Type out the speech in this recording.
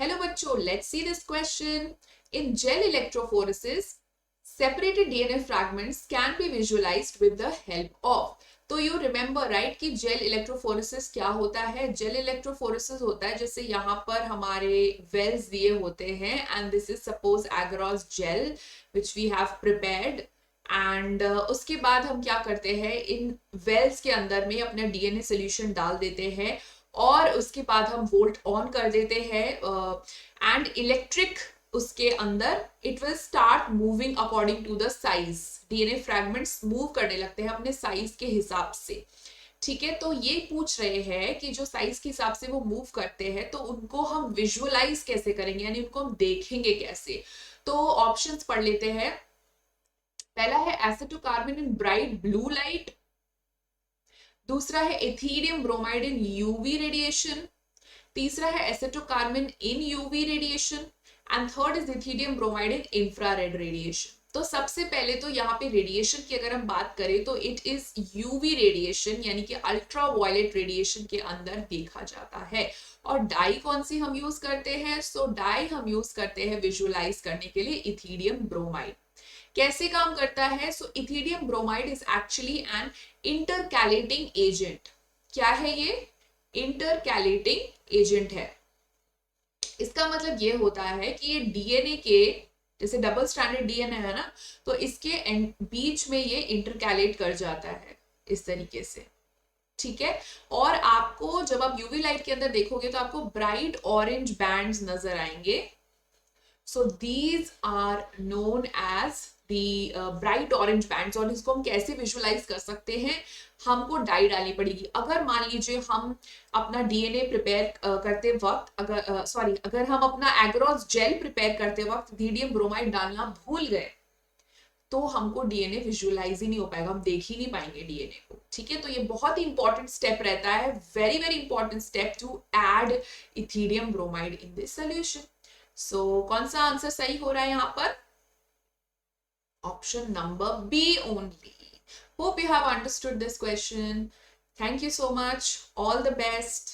Hello बच्चों, let's see this question. In gel electrophoresis, separated DNA fragments can be visualized with the help of. तो you remember right कि gel electrophoresis क्या होता है? Gel electrophoresis होता है जैसे यहाँ पर हमारे वेल्स दिए होते हैं and this is suppose agarose gel which we have prepared and उसके बाद हम क्या करते हैं, इन वेल्स के अंदर में अपना डीएनए सोल्यूशन डाल देते हैं और उसके बाद हम वोल्ट ऑन कर देते हैं एंड इलेक्ट्रिक उसके अंदर it will start moving according to the size. DNA fragments move करने लगते हैं अपने साइज के हिसाब से. ठीक है, तो ये पूछ रहे हैं कि जो साइज के हिसाब से वो मूव करते हैं तो उनको हम विजुअलाइज कैसे करेंगे, यानी उनको हम देखेंगे कैसे. तो ऑप्शंस पढ़ लेते हैं. पहला है acetocarbon in bright blue light. दूसरा है ethidium bromide in UV radiation. तीसरा है acetocarbon in UV radiation and third is ethidium bromide in infrared radiation. तो सबसे पहले तो यहाँ पे रेडिएशन की अगर हम बात करें तो इट इज यूवी रेडिएशन यानी कि अल्ट्रा वायलेट रेडिएशन के अंदर देखा जाता है. और डाई कौन सी हम यूज करते हैं? सो डाई हम यूज करते हैं विजुअलाइज करने के लिए इथीरियम ब्रोमाइड. कैसे काम करता है? So ethidium bromide is actually an intercalating agent. क्या है ये? इंटरकैलेटिंग एजेंट है. इसका मतलब ये होता है कि ये डीएनए के, जैसे डबल स्ट्रैंडेड डीएनए है ना, तो इसके बीच में ये इंटरकैलेट कर जाता है इस तरीके से. ठीक है, और आपको जब आप यूवी लाइट के अंदर देखोगे तो आपको ब्राइट ऑरेंज बैंड्स नजर आएंगे. So these are known as the bright orange bands. और इसको हम कैसे विजुअलाइज कर सकते हैं? हमको डाई डालनी पड़ेगी. अगर मान लीजिए हम अपना डीएनए प्रिपेयर करते वक्त, अगर हम अपना एग्रोस जेल प्रिपेयर करते वक्त इथीरियम ब्रोमाइड डालना भूल गए तो हमको डीएनए विजुअलाइज ही नहीं हो पाएगा, हम देख ही नहीं पाएंगे डीएनए को. ठीक है, तो ये बहुत ही इंपॉर्टेंट स्टेप रहता है, very very important step to add ethidium bromide in this solution. So कौन सा आंसर सही हो रहा है यहाँ पर? Option number B only. Hope you have understood this question. Thank you so much. All the best.